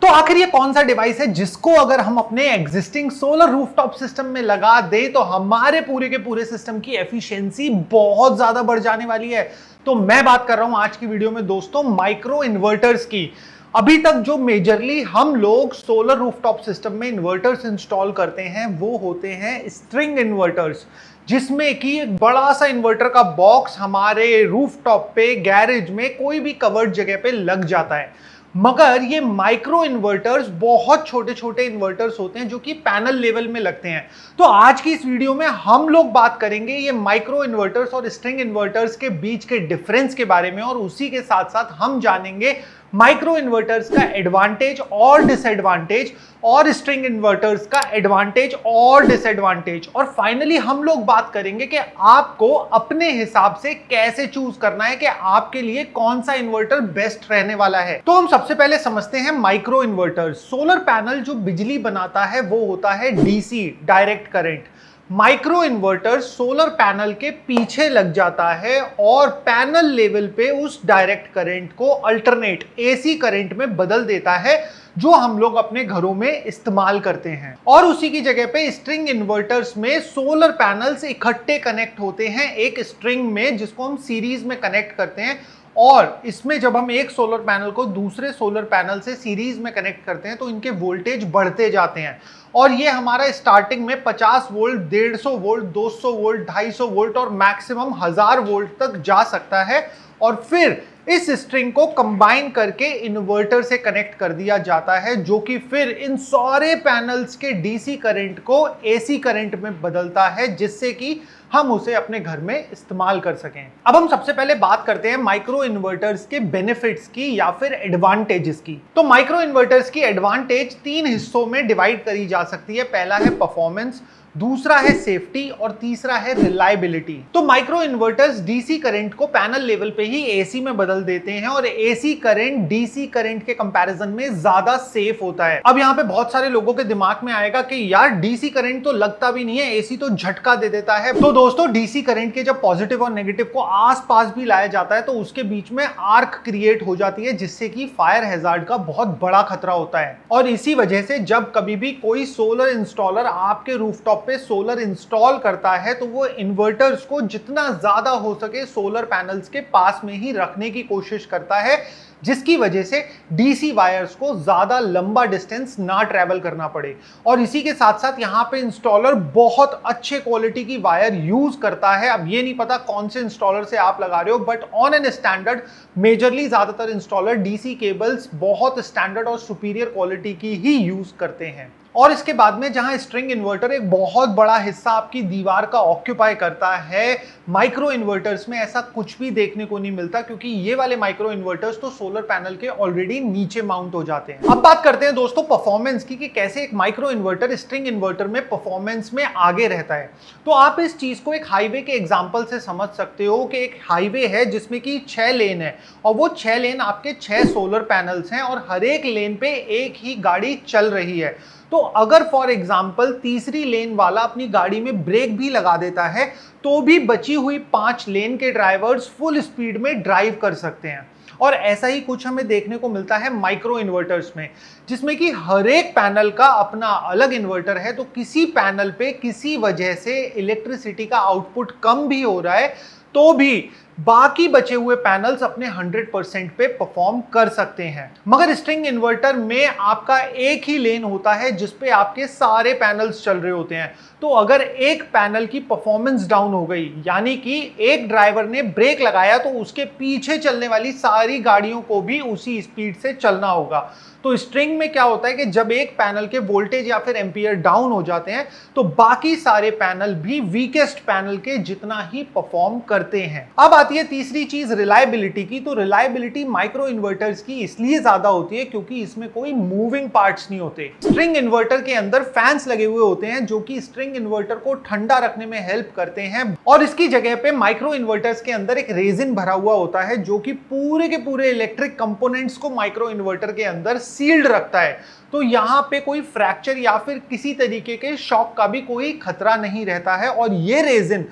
तो आखिर ये कौन सा डिवाइस है जिसको अगर हम अपने एग्जिस्टिंग सोलर रूफटॉप सिस्टम में लगा दें तो हमारे पूरे के पूरे सिस्टम की एफिशिएंसी बहुत ज्यादा बढ़ जाने वाली है। तो मैं बात कर रहा हूं आज की वीडियो में दोस्तों माइक्रो इन्वर्टर्स की। अभी तक जो मेजरली हम लोग सोलर रूफटॉप सिस्टम में इन्वर्टर्स इंस्टॉल करते हैं वो होते हैं स्ट्रिंग इन्वर्टर्स, जिसमें कि एक बड़ा सा इन्वर्टर का बॉक्स हमारे रूफटॉप पे गैरेज में कोई भी कवर्ड जगह पे लग जाता है। मगर ये माइक्रो इन्वर्टर्स बहुत छोटे छोटे इन्वर्टर्स होते हैं जो कि पैनल लेवल में लगते हैं। तो आज की इस वीडियो में हम लोग बात करेंगे ये माइक्रो इन्वर्टर्स और स्ट्रिंग इन्वर्टर्स के बीच के डिफरेंस के बारे में, और उसी के साथ साथ हम जानेंगे माइक्रो इन्वर्टर्स का एडवांटेज और डिसएडवांटेज और स्ट्रिंग इन्वर्टर्स का एडवांटेज और डिसएडवांटेज, और फाइनली हम लोग बात करेंगे कि आपको अपने हिसाब से कैसे चूज करना है कि आपके लिए कौन सा इन्वर्टर बेस्ट रहने वाला है। तो हम सबसे पहले समझते हैं माइक्रो इन्वर्टर। सोलर पैनल जो बिजली बनाता है वो होता है DC, direct current. Micro inverter solar panel के पीछे लग जाता है और पैनल लेवल पे उस डायरेक्ट करंट को अल्टरनेट एसी करंट में बदल देता है, जो हम लोग अपने घरों में इस्तेमाल करते हैं। और उसी की जगह पे स्ट्रिंग इन्वर्टर्स में सोलर पैनल्स इकट्ठे कनेक्ट होते हैं एक स्ट्रिंग में, जिसको हम सीरीज में कनेक्ट करते हैं। और इसमें जब हम एक सोलर पैनल को दूसरे सोलर पैनल से सीरीज में कनेक्ट करते हैं तो इनके वोल्टेज बढ़ते जाते हैं, और ये हमारा स्टार्टिंग में 50 वोल्ट, 150 वोल्ट, 200 वोल्ट, 250 वोल्ट और मैक्सिमम 1000 वोल्ट तक जा सकता है। और फिर इस स्ट्रिंग को कंबाइन करके इन्वर्टर से कनेक्ट कर दिया जाता है, जो कि फिर इन सारे पैनल्स के डीसी करंट को एसी करंट में बदलता है, जिससे कि हम उसे अपने घर में इस्तेमाल कर सकें। अब हम सबसे पहले बात करते हैं माइक्रो इन्वर्टर्स के बेनिफिट्स की या फिर एडवांटेजेस की। तो माइक्रो इन्वर्टर्स की एडवांटेज 3 हिस्सों में डिवाइड करी जा सकती है। पहला है परफॉर्मेंस, दूसरा है सेफ्टी और तीसरा है रिलायबिलिटी। तो माइक्रो इन्वर्टर्स डीसी करंट को पैनल लेवल पे ही एसी में बदल देते हैं, और एसी करंट डीसी करंट के कंपैरिजन में ज्यादा सेफ होता है। अब यहाँ पे बहुत सारे लोगों के दिमाग में आएगा कि यार डीसी करंट तो लगता भी नहीं है, एसी तो झटका दे देता है। तो दोस्तों डीसी करंट के जब पॉजिटिव और नेगेटिव को आसपास भी लाया जाता है तो उसके बीच में आर्क क्रिएट हो जाती है, जिससे कि फायर हैजार्ड का बहुत बड़ा खतरा होता है। और इसी वजह से जब कभी भी कोई सोलर इंस्टॉलर आपके रूफटॉप पे सोलर इंस्टॉल करता है तो वो इन्वर्टर्स को जितना ज्यादा हो सके सोलर पैनल्स के पास में ही रखने की कोशिश करता है, जिसकी वजह से डीसी वायर्स को ज्यादा लंबा डिस्टेंस ना ट्रैवल करना पड़े। और इसी के साथ साथ यहाँ पे इंस्टॉलर बहुत अच्छे क्वालिटी की वायर यूज करता है। अब ये नहीं पता कौन से इंस्टॉलर से आप लगा रहे हो, but on an standard majorly ज्यादातर इंस्टॉलर डीसी केबल्स बहुत स्टैंडर्ड और सुपीरियर क्वालिटी की ही यूज करते हैं। और इसके बाद में जहां स्ट्रिंग इन्वर्टर एक बहुत बड़ा हिस्सा आपकी दीवार का ऑक्यूपाई करता है, माइक्रो इन्वर्टर्स में ऐसा कुछ भी देखने को नहीं मिलता, क्योंकि ये वाले माइक्रो इन्वर्टर्स तो सोलर पैनल के ऑलरेडी नीचे माउंट हो जाते हैं। अब बात करते हैं दोस्तों परफॉर्मेंस की कि कैसे एक माइक्रो इन्वर्टर स्ट्रिंग इन्वर्टर में परफॉर्मेंस में आगे रहता है। तो आप इस चीज को एक हाईवे के एग्जाम्पल से समझ सकते हो कि एक हाईवे है जिसमें कि 6 लेन है, और वो 6 लेन आपके 6 सोलर पैनल्स हैं, और हर एक लेन पे एक ही गाड़ी चल रही है। तो अगर फॉर एग्जाम्पल तीसरी लेन वाला अपनी गाड़ी में ब्रेक भी लगा देता है तो भी बची हुई 5 लेन के ड्राइवर्स फुल स्पीड में ड्राइव कर सकते हैं। और ऐसा ही कुछ हमें देखने को मिलता है माइक्रो इन्वर्टर्स में, जिसमें कि हर एक पैनल का अपना अलग इन्वर्टर है। तो किसी पैनल पे किसी वजह से इलेक्ट्रिसिटी का आउटपुट कम भी हो रहा है तो भी बाकी बचे हुए पैनल्स अपने 100% पे परफॉर्म कर सकते हैं। मगर स्ट्रिंग इन्वर्टर में आपका एक ही लेन होता है जिसपे आपके सारे पैनल्स चल रहे होते हैं। तो अगर एक पैनल की परफॉर्मेंस डाउन हो गई, यानी कि एक ड्राइवर ने ब्रेक लगाया, तो उसके पीछे चलने वाली सारी गाड़ियों को भी उसी स्पीड से चलना होगा। तो स्ट्रिंग में क्या होता है कि जब एक पैनल के वोल्टेज या फिर एम्पियर डाउन हो जाते हैं तो बाकी सारे पैनल भी वीकेस्ट पैनल के जितना ही परफॉर्म करते हैं। अब आती है तीसरी चीज रिलायबिलिटी की। तो रिलायबिलिटी माइक्रो इन्वर्टर्स की इसलिए ज्यादा होती है क्योंकि इसमें कोई मूविंग पार्ट्स नहीं होते। स्ट्रिंग इन्वर्टर के अंदर फैंस लगे हुए होते हैं जो कि स्ट्रिंग इन्वर्टर को ठंडा रखने में हेल्प करते हैं, और इसकी जगह पे माइक्रो इन्वर्टर्स के अंदर एक रेजिन भरा हुआ होता है जो कि पूरे के पूरे इलेक्ट्रिक कंपोनेंट्स को माइक्रो इन्वर्टर के अंदर सील्ड रखता है। तो यहां पे कोई फ्रैक्चर या फिर किसी तरीके के शॉक का भी कोई खतरा नहीं रहता है। और ये रेजिन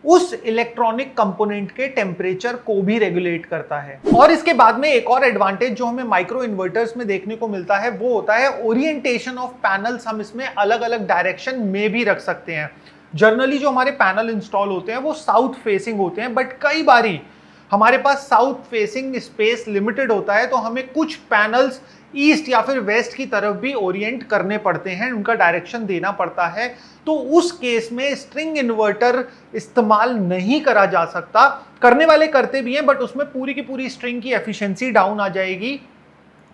उस इलेक्ट्रॉनिक कंपोनेंट के टेम्परेचर को भी रेगुलेट करता है। और इसके बाद में एक और एडवांटेज जो हमें माइक्रो इन्वर्टर्स में देखने को मिलता है वो होता है ओरिएंटेशन ऑफ पैनल्स। हम इसमें अलग अलग डायरेक्शन में भी रख सकते हैं। जनरली जो हमारे पैनल इंस्टॉल होते हैं वो साउथ फेसिंग होते हैं, बट कई बारी हमारे पास साउथ फेसिंग स्पेस लिमिटेड होता है, तो हमें कुछ पैनल्स ईस्ट या फिर वेस्ट की तरफ भी ओरिएंट करने पड़ते हैं, उनका डायरेक्शन देना पड़ता है। तो उस केस में स्ट्रिंग इन्वर्टर इस्तेमाल नहीं करा जा सकता। करने वाले करते भी हैं, बट उसमें पूरी की पूरी स्ट्रिंग की एफिशिएंसी डाउन आ जाएगी।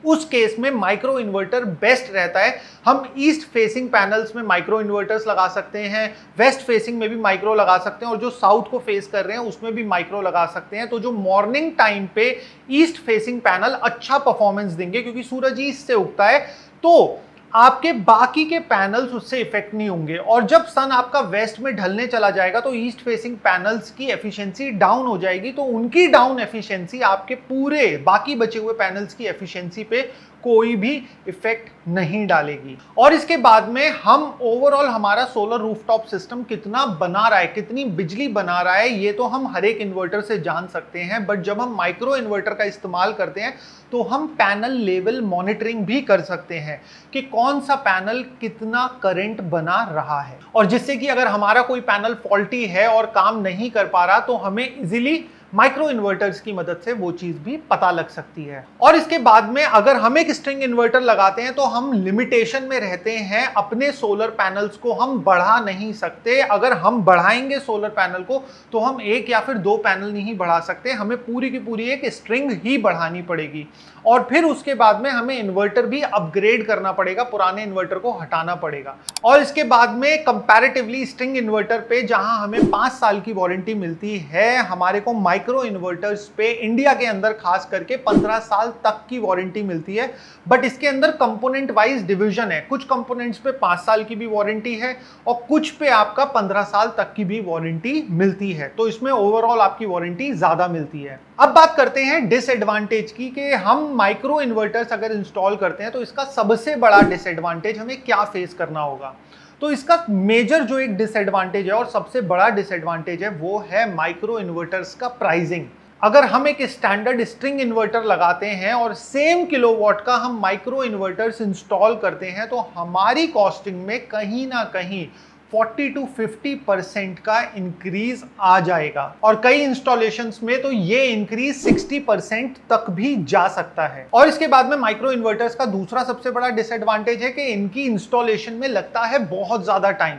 उस केस में माइक्रो इन्वर्टर बेस्ट रहता है। हम ईस्ट फेसिंग पैनल्स में माइक्रो इन्वर्टर्स लगा सकते हैं, वेस्ट फेसिंग में भी माइक्रो लगा सकते हैं, और जो साउथ को फेस कर रहे हैं उसमें भी माइक्रो लगा सकते हैं। तो जो मॉर्निंग टाइम पे ईस्ट फेसिंग पैनल अच्छा परफॉर्मेंस देंगे, क्योंकि सूरज ईस्ट से उगता है, तो आपके बाकी के पैनल्स उससे इफेक्ट नहीं होंगे। और जब सन आपका वेस्ट में ढलने चला जाएगा तो ईस्ट फेसिंग पैनल्स की एफिशिएंसी डाउन हो जाएगी, तो उनकी डाउन एफिशिएंसी आपके पूरे बाकी बचे हुए पैनल्स की एफिशिएंसी पे कोई भी इफेक्ट नहीं डालेगी। और इसके बाद में हम ओवरऑल हमारा सोलर रूफटॉप सिस्टम कितना बना रहा है, कितनी बिजली बना रहा है, ये तो हम हर एक इन्वर्टर से जान सकते हैं। बट जब हम माइक्रो इन्वर्टर का इस्तेमाल करते हैं तो हम पैनल लेवल मॉनिटरिंग भी कर सकते हैं कि कौन सा पैनल कितना करंट बना रहा है, और जिससे कि अगर हमारा कोई पैनल फॉल्टी है और काम नहीं कर पा रहा तो हमें इजीली माइक्रो इन्वर्टर्स की मदद से वो चीज भी पता लग सकती है। और इसके बाद में अगर हम एक स्ट्रिंग इन्वर्टर लगाते हैं तो हम लिमिटेशन में रहते हैं, अपने सोलर पैनल्स को हम बढ़ा नहीं सकते। अगर हम बढ़ाएंगे सोलर पैनल को तो हम एक या फिर दो पैनल नहीं बढ़ा सकते, हमें पूरी की पूरी एक स्ट्रिंग ही बढ़ानी पड़ेगी। और फिर उसके बाद में हमें इन्वर्टर भी अपग्रेड करना पड़ेगा, पुराने इन्वर्टर को हटाना पड़ेगा। और इसके बाद में कंपैरेटिवली स्ट्रिंग इन्वर्टर पे जहां हमें 5 साल की वारंटी मिलती है, हमारे को माइक्रो इन्वर्टर्स पे इंडिया के अंदर खास करके 15 साल तक की वारंटी मिलती है। बट इसके अंदर कंपोनेंट वाइज डिवीजन है, कुछ कंपोनेंट्स पे 5 साल की भी वारंटी है और कुछ पे आपका 15 साल तक की भी वारंटी मिलती है। तो इसमें ओवरऑल आपकी वारंटी ज्यादा मिलती है। अब बात करते हैं डिसएडवांटेज की, कि हम माइक्रो इन्वर्टर्स अगर इंस्टॉल करते हैं तो इसका सबसे बड़ा डिसएडवांटेज हमें क्या फेस करना होगा। तो इसका मेजर जो एक डिसएडवांटेज है और सबसे बड़ा डिसएडवांटेज है वो है माइक्रो इन्वर्टर्स का प्राइसिंग। अगर हम एक स्टैंडर्ड स्ट्रिंग इन्वर्टर लगाते हैं और सेम किलोवाट का हम माइक्रो इन्वर्टर्स इंस्टॉल करते हैं तो हमारी कॉस्टिंग में कहीं ना कहीं 40 to 50% का इंक्रीज आ जाएगा, और कई इंस्टॉलेशंस में तो ये इंक्रीज 60% तक भी जा सकता है। और इसके बाद में माइक्रो इन्वर्टर्स का दूसरा सबसे बड़ा डिसएडवांटेज है कि इनकी इंस्टॉलेशन में लगता है बहुत ज्यादा time.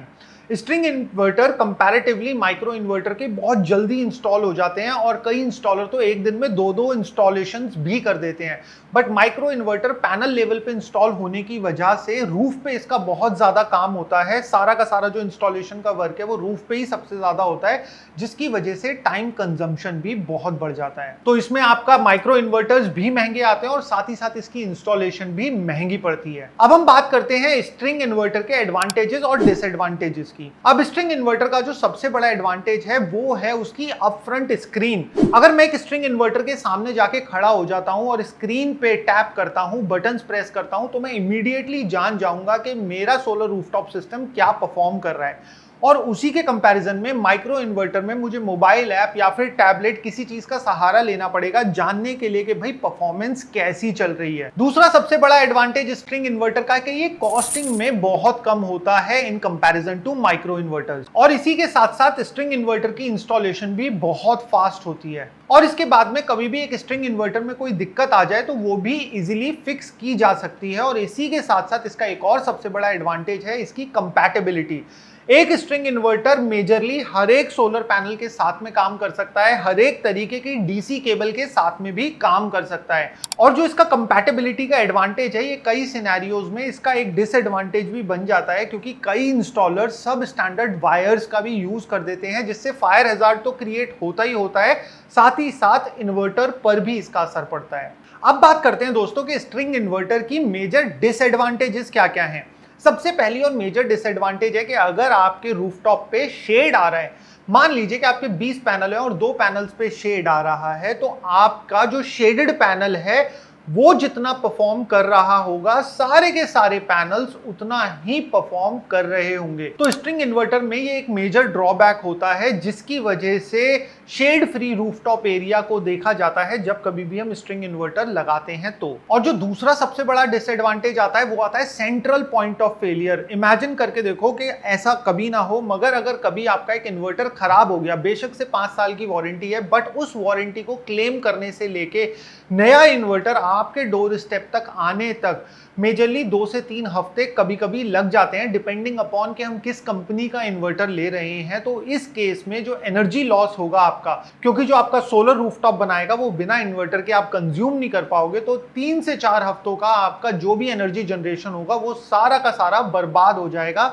String inverter comparatively micro inverter के बहुत जल्दी इंस्टॉल हो जाते हैं, और कई इंस्टॉलर तो एक दिन में दो इंस्टॉलेशंस भी कर देते हैं। But micro inverter panel level पे इंस्टॉल होने की वजह से रूफ पे इसका बहुत ज्यादा काम होता है। सारा का सारा जो इंस्टॉलेशन का वर्क है वो रूफ पे ही सबसे ज्यादा होता है, जिसकी वजह से टाइम कंजम्पशन भी बहुत बढ़ जाता है। तो इसमें आपका माइक्रो इन्वर्टर्स भी महंगे आते हैं और साथ ही साथ इसकी इंस्टॉलेशन भी महंगी पड़ती है। अब हम बात करते हैं स्ट्रिंग इन्वर्टर के एडवांटेजेस और डिसएडवांटेजेस की। अब स्ट्रिंग इन्वर्टर का जो सबसे बड़ा एडवांटेज है वो है उसकी अपफ्रंट स्क्रीन। अगर मैं एक स्ट्रिंग इन्वर्टर के सामने जाके खड़ा हो जाता हूं और स्क्रीन पे टैप करता हूं, बटन्स प्रेस करता हूं, तो मैं इमीडिएटली जान जाऊंगा कि मेरा सोलर रूफटॉप सिस्टम क्या परफॉर्म कर रहा है। और उसी के कंपैरिजन में माइक्रो इन्वर्टर में मुझे मोबाइल ऐप या फिर टैबलेट किसी चीज का सहारा लेना पड़ेगा जानने के लिए कि भाई परफॉर्मेंस कैसी चल रही है। दूसरा सबसे बड़ा एडवांटेज स्ट्रिंग इन्वर्टर का है कि ये कॉस्टिंग में बहुत कम होता है in comparison to micro inverters, और इसी के साथ साथ स्ट्रिंग इन्वर्टर की इंस्टॉलेशन भी बहुत फास्ट होती है। और इसके बाद में कभी भी एक स्ट्रिंग इन्वर्टर में कोई दिक्कत आ जाए तो वो भी इजीली फिक्स की जा सकती है। और इसी के साथ साथ इसका एक और सबसे बड़ा एडवांटेज है इसकी कंपैटिबिलिटी। एक स्ट्रिंग इन्वर्टर मेजरली हर एक सोलर पैनल के साथ में काम कर सकता है, हर एक तरीके की डीसी केबल के साथ में भी काम कर सकता है। और जो इसका कंपैटिबिलिटी का एडवांटेज है, ये कई सिनेरियोज में इसका एक डिसएडवांटेज भी बन जाता है, क्योंकि कई इंस्टॉलर सब स्टैंडर्ड वायर्स का भी यूज कर देते हैं, जिससे फायर हैजार्ड तो क्रिएट होता ही होता है, साथ ही साथ इन्वर्टर पर भी इसका असर पड़ता है। अब बात करते हैं दोस्तों कि स्ट्रिंग इन्वर्टर की मेजर डिसएडवांटेजेस क्या क्या हैं। सबसे पहली और मेजर डिसएडवांटेज है कि अगर आपके रूफटॉप पे शेड आ रहा है, मान लीजिए कि आपके 20 पैनल है और 2 पैनल्स पे शेड आ रहा है, तो आपका जो शेडेड पैनल है वो जितना परफॉर्म कर रहा होगा सारे के सारे पैनल्स उतना ही परफॉर्म कर रहे होंगे। तो स्ट्रिंग इन्वर्टर में ये एक मेजर ड्रॉबैक होता है जिसकी वजह से शेड फ्री रूफटॉप एरिया को देखा जाता है जब कभी भी हम स्ट्रिंग इन्वर्टर लगाते हैं तो। और जो दूसरा सबसे बड़ा डिसएडवांटेज आता है वो आता है central point of failure. Imagine करके देखो कि ऐसा कभी ना हो, मगर अगर कभी आपका एक इन्वर्टर खराब हो गया, बेशक से 5 साल की वारंटी है, बट उस वारंटी को क्लेम करने से लेके नया इन्वर्टर आपके डोर स्टेप तक आने तक मेजरली 2 से 3 हफ्ते कभी कभी लग जाते हैं, डिपेंडिंग अपॉन कि हम किस कंपनी का इन्वर्टर ले रहे हैं। तो इस केस में जो एनर्जी लॉस होगा आपका, क्योंकि जो आपका सोलर रूफटॉप बनाएगा वो बिना इन्वर्टर के आप कंज्यूम नहीं कर पाओगे, तो 3 से 4 हफ्तों का आपका जो भी एनर्जी जनरेशन होगा वो सारा का सारा बर्बाद हो जाएगा।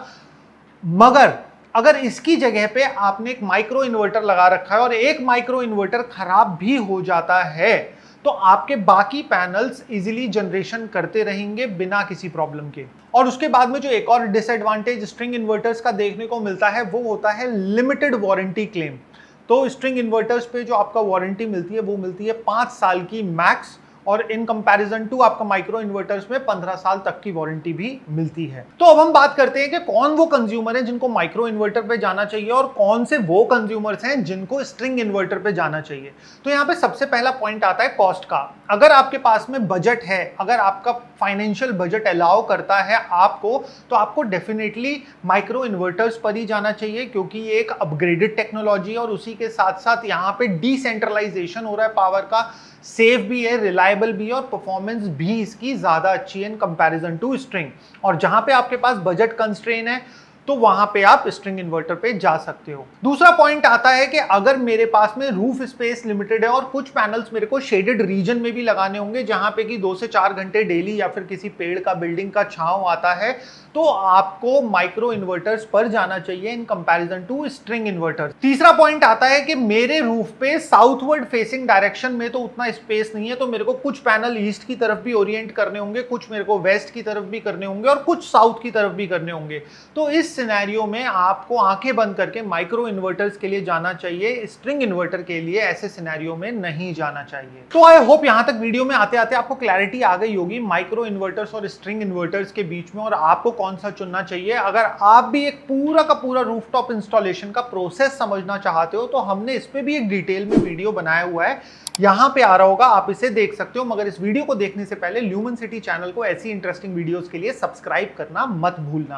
मगर अगर इसकी जगह पे आपने एक माइक्रो इन्वर्टर लगा रखा है और एक माइक्रो इन्वर्टर खराब भी हो जाता है तो आपके बाकी पैनल्स इजीली जनरेशन करते रहेंगे बिना किसी प्रॉब्लम के। और उसके बाद में जो एक और डिसएडवांटेज स्ट्रिंग इन्वर्टर्स का देखने को मिलता है वो होता है लिमिटेड वारंटी क्लेम। तो स्ट्रिंग इन्वर्टर्स पे जो आपका वारंटी मिलती है वो मिलती है 5 साल की मैक्स, और इन कंपैरिजन टू आपका माइक्रो इन्वर्टर्स में 15 साल तक की वारंटी भी मिलती है। तो अब हम बात करते हैं कि कौन वो कंज्यूमर है जिनको माइक्रो इन्वर्टर पे जाना चाहिए और कौन से वो कंज्यूमर्स हैं जिनको स्ट्रिंग इन्वर्टर पे जाना चाहिए। तो यहाँ पे सबसे पहला पॉइंट आता है कॉस्ट का। अगर आपके पास में बजट है, अगर आपका फाइनेंशियल बजट अलाउ करता है आपको, तो आपको डेफिनेटली माइक्रो इन्वर्टर्स पर ही जाना चाहिए, क्योंकि ये एक अपग्रेडेड टेक्नोलॉजी है और उसी के साथ साथ यहाँ पे डिसेंट्रलाइजेशन हो रहा है पावर का, सेफ भी है, रिलायबल भी है और परफॉर्मेंस भी इसकी ज्यादा अच्छी है इन कंपैरिजन टू स्ट्रिंग। और जहां पे आपके पास बजट कंस्ट्रेन है तो वहां पे आप स्ट्रिंग इन्वर्टर पे जा सकते हो। दूसरा पॉइंट आता है कि अगर मेरे पास में रूफ स्पेस लिमिटेड है और कुछ पैनल्स मेरे को शेडेड रीजन में भी लगाने होंगे जहां पे कि 2 से 4 घंटे डेली या फिर किसी पेड़ का, बिल्डिंग का छांव आता है, तो आपको माइक्रो इन्वर्टर्स पर जाना चाहिए in comparison to string inverter. तीसरा पॉइंट आता है कि मेरे रूफ पे साउथवर्ड फेसिंग डायरेक्शन में तो उतना स्पेस नहीं है, तो मेरे को कुछ पैनल ईस्ट की तरफ भी ओरिएंट करने होंगे, कुछ मेरे को वेस्ट की तरफ भी करने होंगे और कुछ साउथ की तरफ भी करने होंगे। तो इस सिनेरियो में आपको आंखें बंद करके माइक्रो इन्वर्टर्स के लिए जाना चाहिए, स्ट्रिंग इन्वर्टर के लिए ऐसे सिनेरियो में नहीं जाना चाहिए। तो आई होप यहां तक वीडियो में आते आते आपको क्लैरिटी आ गई होगी माइक्रो इन्वर्टर्स और स्ट्रिंग इन्वर्टर्स के बीच में और आपको कौन सा चुनना चाहिए। अगर आप भी एक पूरा का पूरा रूफटॉप इंस्टॉलेशन का प्रोसेस समझना चाहते हो तो हमने इस पे भी एक डिटेल में वीडियो बनाया हुआ है, यहां पे आ रहा होगा, आप इसे देख सकते हो। मगर इस वीडियो को देखने से पहले ल्यूमेन सिटी चैनल को ऐसी इंटरेस्टिंग वीडियोस के लिए सब्सक्राइब करना मत भूलना।